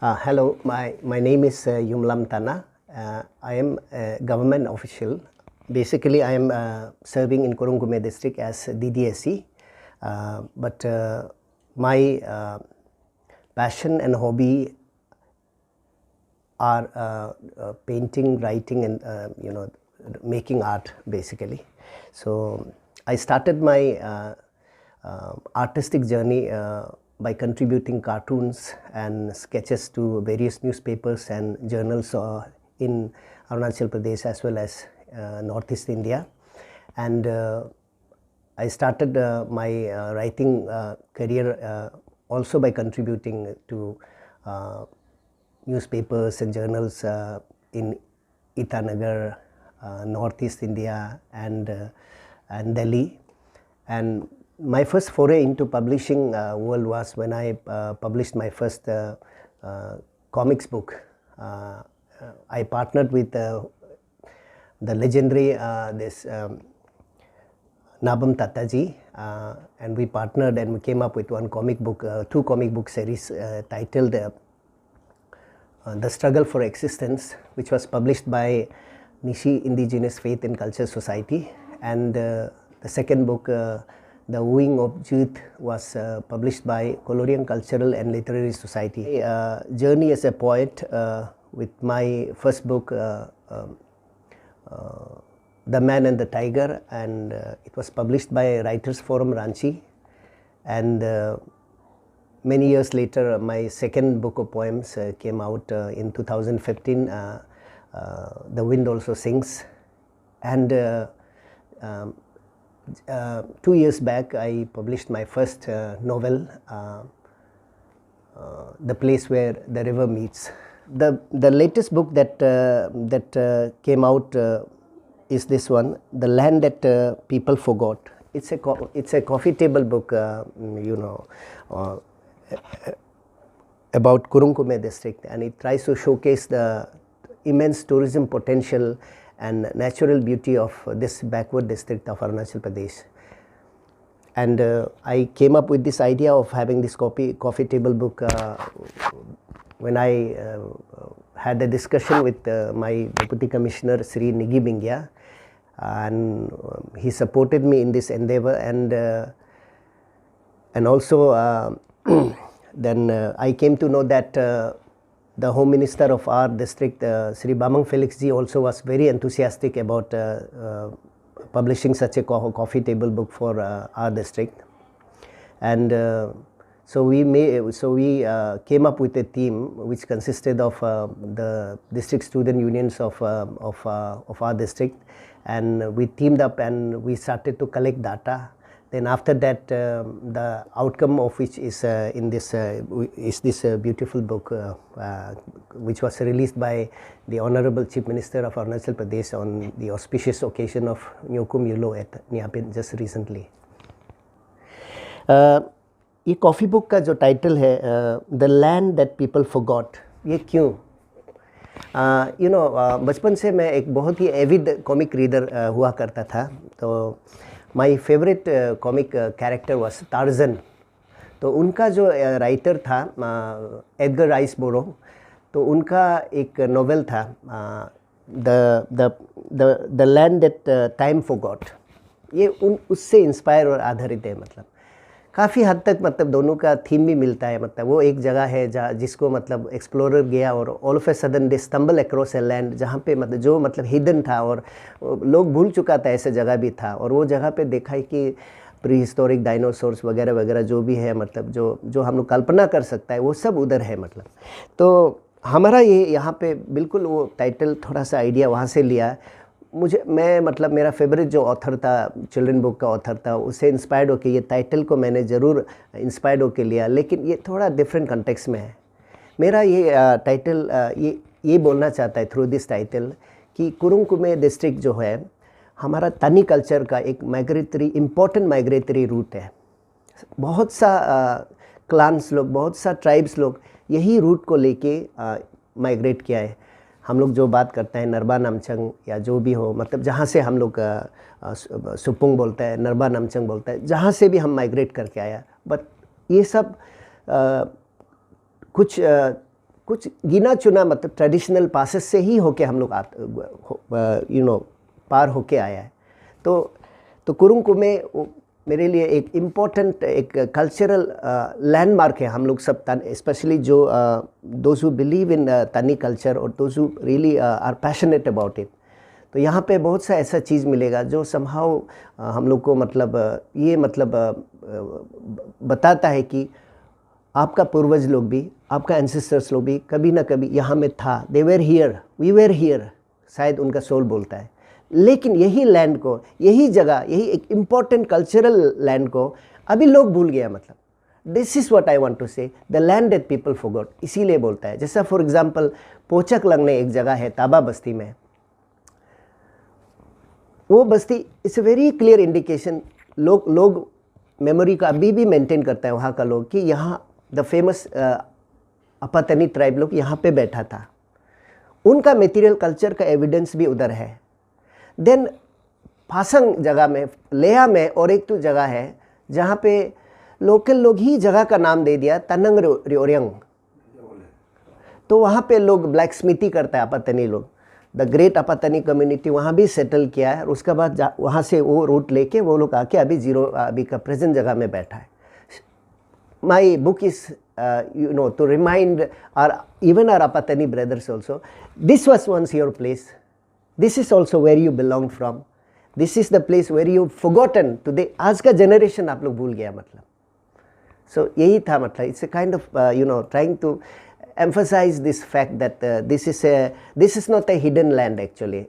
Hello, my name is Yumlam Tana. I am a government official. Basically, I am serving in Kurung Kume district as DDSC. But my passion and hobby are painting, writing, and making art basically. So I started my artistic journey by contributing cartoons and sketches to various newspapers and journals in Arunachal Pradesh as well as Northeast India. And I started my writing career also by contributing to newspapers and journals in Itanagar, Northeast India, and Delhi. And my first foray into publishing world was when I published my first comics book. I partnered with the legendary Nabam Tattaji, and we partnered and we came up with one comic book, two comic book series titled The Struggle for Existence, which was published by Nishi Indigenous Faith and Culture Society, and the second book, The Wooing of Youth, was published by Colorian Cultural and Literary Society. Journey as a poet with my first book, The Man and the Tiger, and it was published by Writers Forum Ranchi. And many years later, my second book of poems came out in 2015, The Wind Also Sings. And 2 years back, I published my first novel, The Place Where the River Meets. The latest book that came out is this one, The Land That People Forgot. It's a coffee table book, about Kurung Kume district, and it tries to showcase the immense tourism potential and natural beauty of this backward district of Arunachal Pradesh. And I came up with this idea of having this coffee table book when I had a discussion with my Deputy Commissioner Sri Nigi Bingya, and he supported me in this endeavor. And also then I came to know that the Home Minister of our district, Sri Bamang Felix Ji, also was very enthusiastic about publishing such a coffee table book for our district. And so we came up with a team which consisted of the district student unions of our district, and we teamed up and we started to collect data. Then after that, the outcome of which is this beautiful book, which was released by the Honorable Chief Minister of Arunachal Pradesh on the auspicious occasion of Nyokum Yulo at Nyapin just recently. ये coffee book का जो title है, the land that people forgot, ये क्यों? बचपन से मैं एक बहुत ही एविड कॉमिक रीडर हुआ करता था. तो my favourite comic character was torsion. तो उनका जो राइटर था एडगर राइस बोरो, तो उनका एक नॉवेल था the land that time forgot. ये उससे इंस्पायर और आधारित है. मतलब काफ़ी हद तक मतलब दोनों का थीम भी मिलता है. मतलब वो एक जगह है जहाँ जिसको मतलब एक्सप्लोरर गया और all of a sudden they stumble across a land जहाँ पे मतलब जो मतलब हिडन था और लोग भूल चुका था, ऐसे जगह भी था. और वो जगह पे देखा है कि प्री हिस्टोरिक डायनासोर्स वगैरह वगैरह जो भी है, मतलब जो हम लोग कल्पना कर सकता है वो सब उधर है. मतलब तो हमारा ये यहाँ पे बिल्कुल वो टाइटल थोड़ा सा आइडिया वहाँ से लिया. मतलब मेरा फेवरेट जो ऑथर था, चिल्ड्रन बुक का ऑथर था, उससे इंस्पायर्ड होकर ये टाइटल को मैंने ज़रूर इंस्पायर्ड होकर लिया, लेकिन ये थोड़ा डिफरेंट कंटेक्स्ट में है. मेरा ये टाइटल ये बोलना चाहता है थ्रू दिस टाइटल कि कुरुंग कुमे डिस्ट्रिक्ट जो है हमारा तनी कल्चर का एक इम्पोर्टेंट माइग्रेटरी रूट है. बहुत सा क्लान्स लोग, बहुत सा ट्राइब्स लोग यही रूट को लेके माइग्रेट किया है. हम लोग जो बात करते हैं नरबा नामचंग या जो भी हो, मतलब जहाँ से हम लोग सुपुंग बोलता है, नरबा नामचंग बोलता है, जहाँ से भी हम माइग्रेट करके आया. बट ये सब कुछ कुछ गिना चुना मतलब ट्रेडिशनल पासेस से ही होके हम लोग पार होके आया है। तो कुरुंकुमे मेरे लिए एक इम्पोर्टेंट एक कल्चरल लैंडमार्क है। हम लोग सब स्पेशली जो दोज हु बिलीव इन तनी कल्चर और those who really are passionate about it, तो यहाँ पे बहुत सा ऐसा चीज़ मिलेगा जो समहाउ हम लोग को मतलब ये मतलब बताता है कि आपका पूर्वज लोग भी, आपका एंसेस्टर्स लोग भी कभी ना कभी यहाँ में था, they were here, we were here, शायद उनका सोल बोलता है। लेकिन यही लैंड को, यही जगह, यही एक इम्पॉर्टेंट कल्चरल लैंड को अभी लोग भूल गया। मतलब this is what I want to say, the land that people forgot, इसीलिए बोलता है। जैसा फॉर एग्जांपल पोचक लगने एक जगह है ताबा बस्ती में, वो बस्ती it's a very clear indication, लोग मेमोरी का अभी भी मेंटेन करता है वहाँ का लोग कि यहाँ द फेमस अपातनी ट्राइब लोग यहाँ पे बैठा था, उनका मटेरियल कल्चर का एविडेंस भी उधर है। देन फासंग जगह में, लेया में और एक तो जगह है जहाँ पे लोकल लोग ही जगह का नाम दे दिया तनंग रियोरियंग, तो वहाँ पे लोग ब्लैक स्मिथी करता है अपातनी लोग, द ग्रेट अपातनी कम्युनिटी वहाँ भी सेटल किया है। और उसके बाद वहाँ से वो रूट लेके वो लोग आके अभी का प्रेजेंट जगह में बैठा है। My book is to remind even our Apatani brothers also, this was once your place, this is also where you belong from, this is the place where you've forgotten today, आज का generation आप लोग भूल गया मतलब। So यही था मतलब, it's a kind of trying to emphasize this fact that this is not a hidden land actually,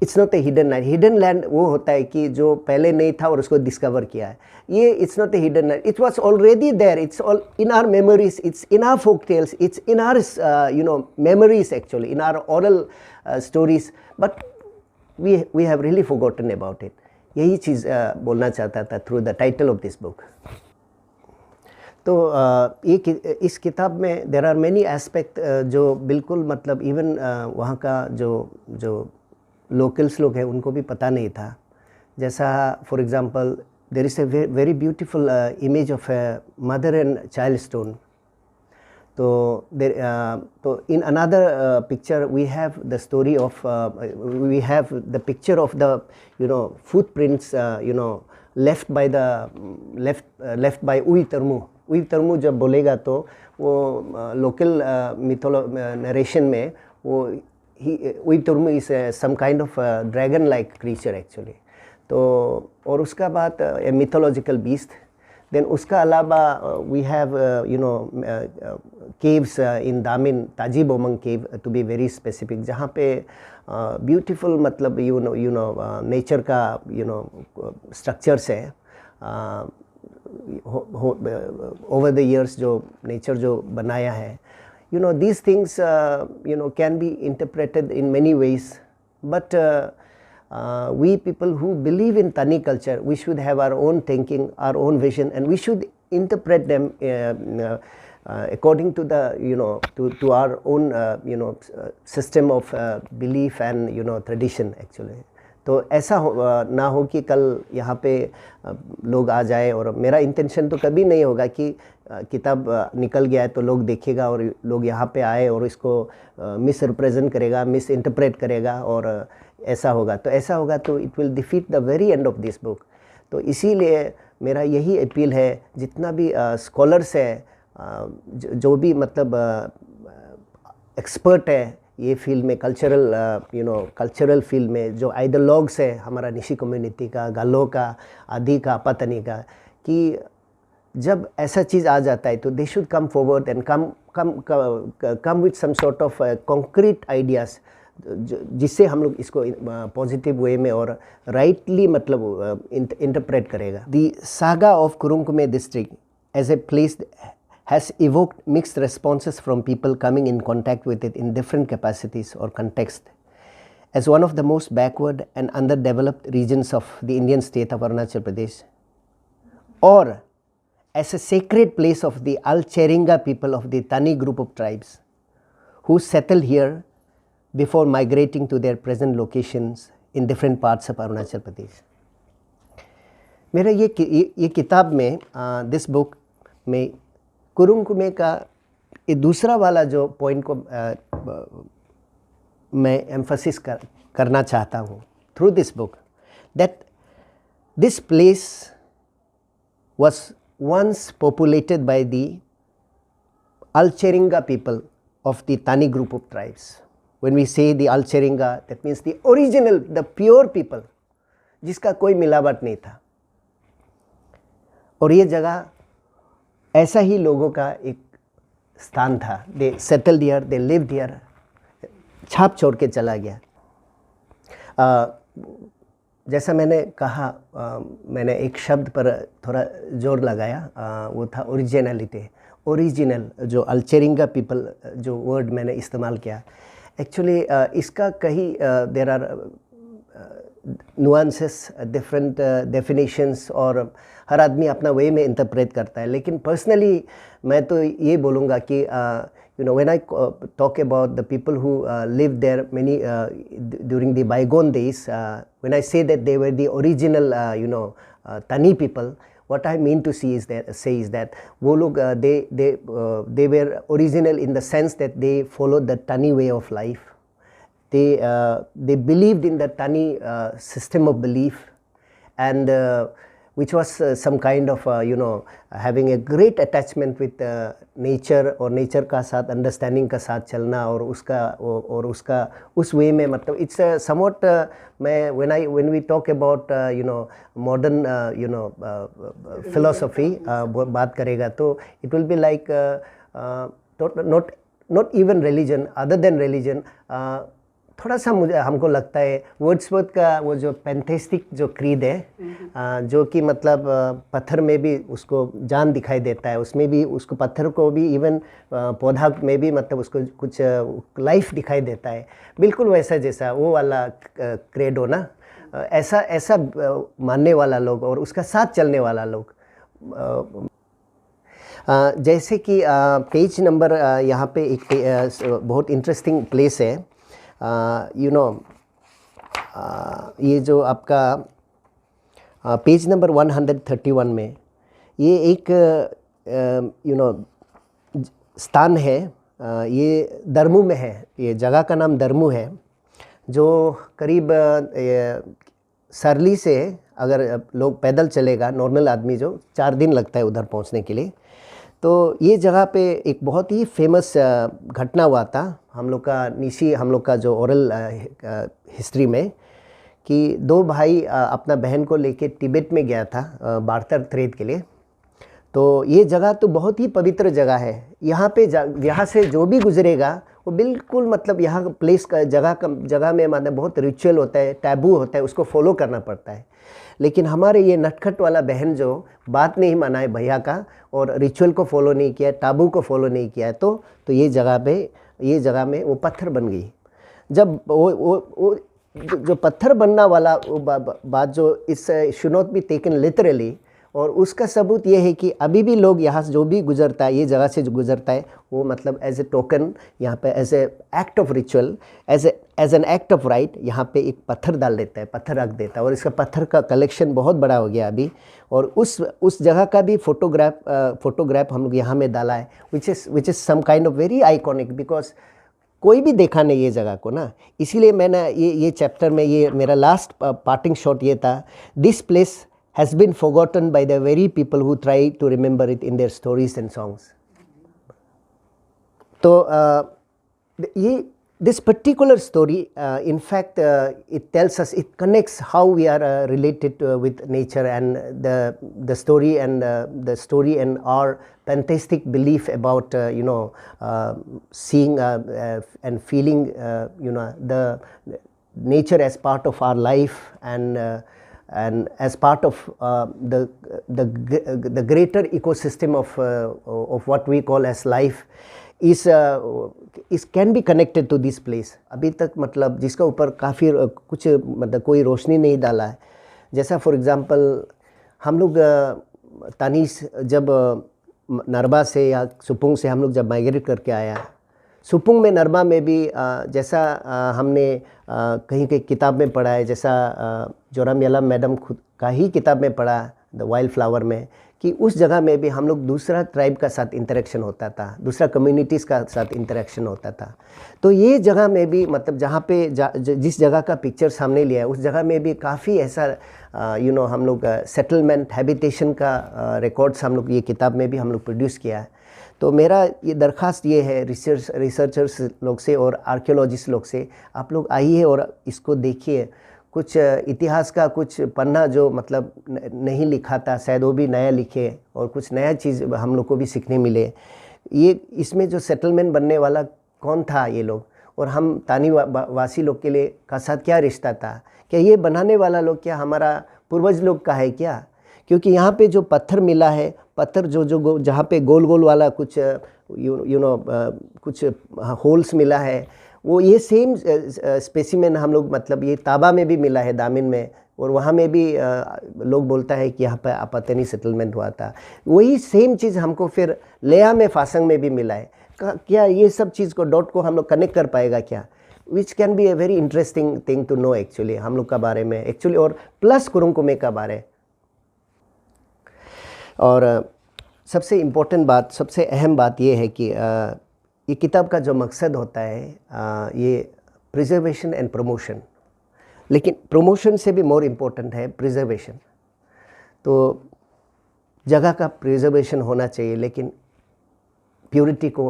it's not a hidden land. Hidden land वो होता है कि जो पहले नहीं था और उसको डिस्कवर किया है। ये it's not a hidden land, it was already there, it's all in our memories, it's in our folk tales, it's in our memories actually, in our oral stories, but we have really forgotten about it. यही चीज़ बोलना चाहता था through the title of this book. तो इस किताब में there are many aspect जो बिल्कुल मतलब even वहाँ का जो लोकल्स लोग हैं उनको भी पता नहीं था। जैसा for example there is a very beautiful image of a mother and child stone. तो in another picture we have the story of, we have the picture of the footprints left by उई तरमू जब बोलेगा तो वो local narration में वो Uiturmu is some kind of dragon-like creature actually. तो और उसका बाद a mythological beast. Then उसका अलावा we have caves in Damin, Taji Bomang cave to be very specific, जहाँ पे beautiful मतलब nature का structures है over the years जो nature जो बनाया है. These things can be interpreted in many ways, but we people who believe in Tani culture, we should have our own thinking, our own vision, and we should interpret them according to the to our own system of belief and tradition actually. तो ऐसा ना हो कि कल यहाँ पे लोग आ जाए, और मेरा इंटेंशन तो कभी नहीं होगा कि किताब निकल गया है तो लोग देखेगा और लोग यहाँ पे आए और इसको मिस रिप्रेजेंट करेगा, मिस इंटरप्रेट करेगा और ऐसा होगा तो it will defeat the very end of this book. तो इसीलिए मेरा यही अपील है, जितना भी स्कॉलर्स है, जो भी मतलब एक्सपर्ट है ये फील्ड में, कल्चरल फील्ड में, जो आइडियोलॉग्स है हमारा निशी कम्युनिटी का, गालो का, आदि का, पतनी का, कि जब ऐसा चीज़ आ जाता है तो they should come forward and come with some sort of concrete ideas, जिससे हम लोग इसको पॉजिटिव वे में और राइटली मतलब इंटरप्रेट करेगा। द सागा ऑफ कुरुंकुमे district as a place has evoked mixed responses from people coming in contact with it in different capacities or context. As one of the most backward and underdeveloped regions of the Indian state of Arunachal Pradesh, or as a sacred place of the Al-Cheringa people of the Tani group of tribes who settled here before migrating to their present locations in different parts of Arunachal Pradesh. मेरा ये किताब में this book में कुरुंकुमे का ये दूसरा वाला जो पॉइंट को मैं एम्फसिस करना चाहता हूँ through this book, that this place was once populated by the Alcheringa people of the Tani group of tribes. When we say the Alcheringa, that means the original, the pure people, जिसका कोई मिलावट नहीं था। और ये जगह ऐसा ही लोगों का एक स्थान था। They settled here, they lived here, छाप छोड़ के चला गया। जैसा मैंने कहा, मैंने एक शब्द पर थोड़ा जोर लगाया, वो था ओरिजिनलिटी। ओरिजिनल, जो अल्चेरिंगा पीपल जो वर्ड मैंने इस्तेमाल किया, एक्चुअली इसका कहीं there are nuances, different definitions, और हर आदमी अपना वे में इंटरप्रेट करता है। लेकिन पर्सनली मैं तो ये बोलूँगा कि when I talk about the people who lived there many during the bygone days, when I say that they were the original Tani people, what I mean to say is that वो लोग they were original in the sense that they followed the Tani way of life. They believed in the Tani system of belief, and which was some kind of having a great attachment with nature, और nature का साथ understanding का साथ चलना, और उसका उस way में, मतलब it's somewhat मैं when we talk about modern philosophy बात करेगा, तो it will be like not even religion, other than religion, थोड़ा सा हमको लगता है वर्ड्सवर्थ का वो जो पैंथेस्टिक जो क्रीड है, जो कि मतलब पत्थर में भी उसको जान दिखाई देता है, उसमें भी उसको पत्थर को भी इवन पौधा में भी मतलब उसको कुछ लाइफ दिखाई देता है, बिल्कुल वैसा जैसा वो वाला क्रेडो ना, ऐसा मानने वाला लोग और उसका साथ चलने वाला लोग। जैसे कि पेज नंबर यहाँ पे एक बहुत इंटरेस्टिंग प्लेस है, ये जो आपका पेज नंबर 131 में ये एक स्थान है, ये दरमू में है, ये जगह का नाम दरमू है, जो करीब सरली से अगर लोग पैदल चलेगा, नॉर्मल आदमी जो 4 दिन लगता है उधर पहुंचने के लिए। तो ये जगह पे एक बहुत ही फेमस घटना हुआ था हम लोग का जो ओरल हिस्ट्री में, कि 2 भाई अपना बहन को लेके तिब्बत में गया था बार्तर थ्रेड के लिए। तो ये जगह तो बहुत ही पवित्र जगह है, यहाँ पे यहाँ से जो भी गुजरेगा वो बिल्कुल मतलब यहाँ प्लेस का जगह में मतलब बहुत रिचुअल होता है, टैबू होता है, उसको फॉलो करना पड़ता है। लेकिन हमारे ये नटखट वाला बहन जो बात नहीं माना है भैया का, और रिचुअल को फॉलो नहीं किया, टाबू को फॉलो नहीं किया है, तो ये जगह में वो पत्थर बन गई। जब वो जो पत्थर बनना वाला वो बात जो इस should not be taken literally, और उसका सबूत ये है कि अभी भी लोग यहाँ से जो भी गुजरता है, ये जगह से जो गुजरता है, वो मतलब एज ए टोकन यहाँ पे as a act of ritual, as an act of rite यहाँ पे एक पत्थर डाल देता है, पत्थर रख देता है, और इसका पत्थर का कलेक्शन बहुत बड़ा हो गया अभी। और उस जगह का भी फोटोग्राफ हम लोग यहाँ में डाला है, which is some kind of very iconic, because कोई भी देखा नहीं ये जगह को ना। इसीलिए मैंने ये चैप्टर में ये मेरा लास्ट पार्टिंग शॉट ये था, this place has been forgotten by the very people who try to remember it in their stories and songs. So this particular story, in fact, it tells us, it connects how we are related with nature, and the story and our fantastic belief about seeing and feeling the nature as part of our life, and as part of the greater ecosystem of what we call as life is can be connected to this place. अभी तक मतलब जिसका ऊपर काफ़ी कुछ मतलब कोई रोशनी नहीं डाला है। जैसा फॉर एग्ज़ाम्पल हम लोग तानीस जब नरबा से या सुपुंग से हम लोग जब माइग्रेट करके आया, सुपुंग में नरबा में भी जैसा हमने कहीं कहीं किताब में पढ़ा है, जैसा जोराम यलम मैडम खुद का ही किताब में पढ़ा द वाइल्ड फ्लावर में, कि उस जगह में भी हम लोग दूसरा ट्राइब का साथ इंटरेक्शन होता था, दूसरा कम्युनिटीज़ का साथ इंटरेक्शन होता था। तो ये जगह में भी मतलब जहाँ पे जिस जगह का पिक्चर सामने लिया है उस जगह में भी काफ़ी ऐसा हम लोग सेटलमेंट हैबिटेशन का रिकॉर्ड्स हम लोग ये किताब में भी हम लोग प्रोड्यूस किया है। तो मेरा ये दरख्वास्त ये है रिसर्चर्स लोग से और आर्कियोलॉजिस्ट लोग से, आप लोग आइए और इसको देखिए, कुछ इतिहास का कुछ पन्ना जो मतलब नहीं लिखा था शायद वो भी नया लिखे और कुछ नया चीज़ हम लोग को भी सीखने मिले। ये इसमें जो सेटलमेंट बनने वाला कौन था ये लोग, और हम तानी वासी लोग के लिए का साथ क्या रिश्ता था, क्या ये बनाने वाला लोग क्या हमारा पूर्वज लोग का है क्या? क्योंकि यहाँ पे जो पत्थर मिला है, पत्थर जो जहाँ पे गोल गोल वाला कुछ कुछ होल्स मिला है, वो ये सेम स्पेसिमेन हम लोग मतलब ये ताबा में भी मिला है, दामिन में, और वहाँ में भी लोग बोलता है कि यहाँ पर आपातनी सेटलमेंट हुआ था। वही सेम चीज़ हमको फिर लेया में फासंग में भी मिला है। क्या ये सब चीज़ को डॉट को हम लोग कनेक्ट कर पाएगा क्या? Which can be a very interesting thing to know actually हम लोग का बारे में एक्चुअली, और प्लस कुरुंकुमे का बारे। और सबसे इम्पोर्टेंट बात, सबसे अहम बात ये है कि ये किताब का जो मकसद होता है ये प्रिजर्वेशन एंड प्रमोशन, लेकिन प्रमोशन से भी मोर इम्पोर्टेंट है प्रिजर्वेशन। तो जगह का प्रिजर्वेशन होना चाहिए लेकिन प्योरिटी को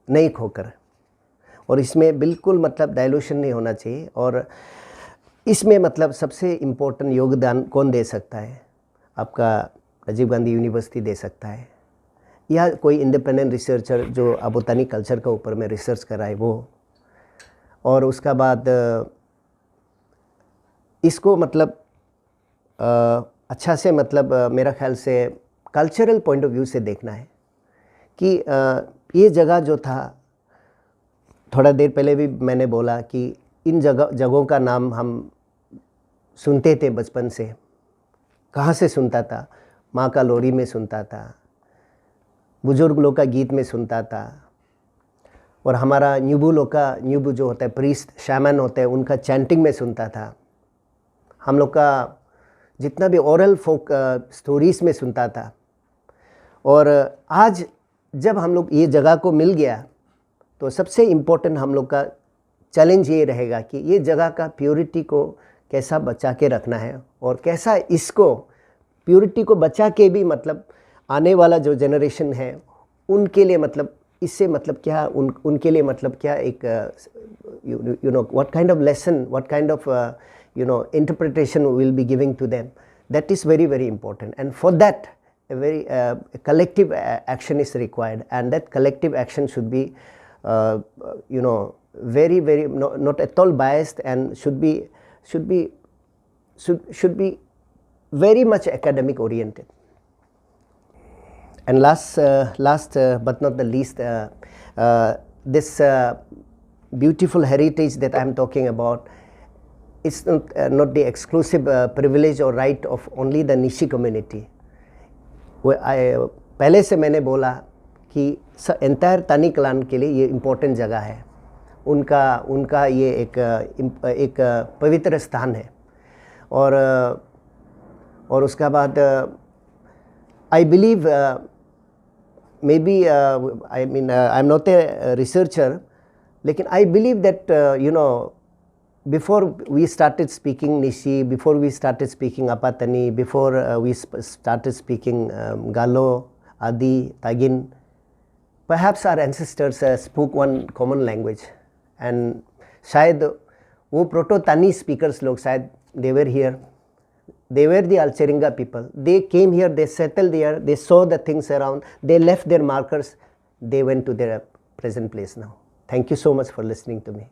नहीं खोकर, और इसमें बिल्कुल मतलब डाइल्यूशन नहीं होना चाहिए। और इसमें मतलब सबसे इम्पोर्टेंट योगदान कौन दे सकता है? आपका राजीव गांधी यूनिवर्सिटी दे सकता है, या कोई इंडिपेंडेंट रिसर्चर जो आबोतानी कल्चर के ऊपर में रिसर्च कर रहा है वो। और उसका बाद इसको मतलब अच्छा से मतलब मेरा ख्याल से कल्चरल पॉइंट ऑफ व्यू से देखना है कि ये जगह जो था, थोड़ा देर पहले भी मैंने बोला कि इन जगहों का नाम हम सुनते थे बचपन से। कहाँ से सुनता था? माँ का लोरी में सुनता था, बुजुर्ग लोग का गीत में सुनता था, और हमारा न्यूबू जो होता है प्रीस्ट शैमन होते हैं उनका चैंटिंग में सुनता था। हम लोग का जितना भी ओरल फोक स्टोरीज़ में सुनता था। और आज जब हम लोग ये जगह को मिल गया तो सबसे इम्पोर्टेंट हम लोग का चैलेंज ये रहेगा कि ये जगह का प्योरिटी को कैसा बचा के रखना है, और कैसा इसको प्योरिटी को बचा के भी मतलब आने वाला जो जनरेशन है उनके लिए मतलब इससे मतलब क्या उनके लिए मतलब क्या एक what kind of lesson, what kind of interpretation will be giving to them. That is very, very important, and for that a very collective action is required, and that collective action should be very, very not at all biased, and should be very much academic oriented. And last but not the least, this beautiful heritage that I am talking about, it's not the exclusive privilege or right of only the Nishi community. पहले से मैंने बोला कि entire तानी clan के लिए ये important जगह है, उनका ये एक पवित्र स्थान है। और उसका बाद I believe maybe I mean I am not a researcher, लेकिन I believe that before we started speaking Nishi, before we started speaking Apatani, before we started speaking Galo, Adi, Tagin, perhaps our ancestors spoke one common language, and शायद वो proto-Tani speakers लोग शायद they were here, they were the Alcheringa people, they came here, they settled here, they saw the things around, they left their markers, they went to their present place now. Thank you so much for listening to me.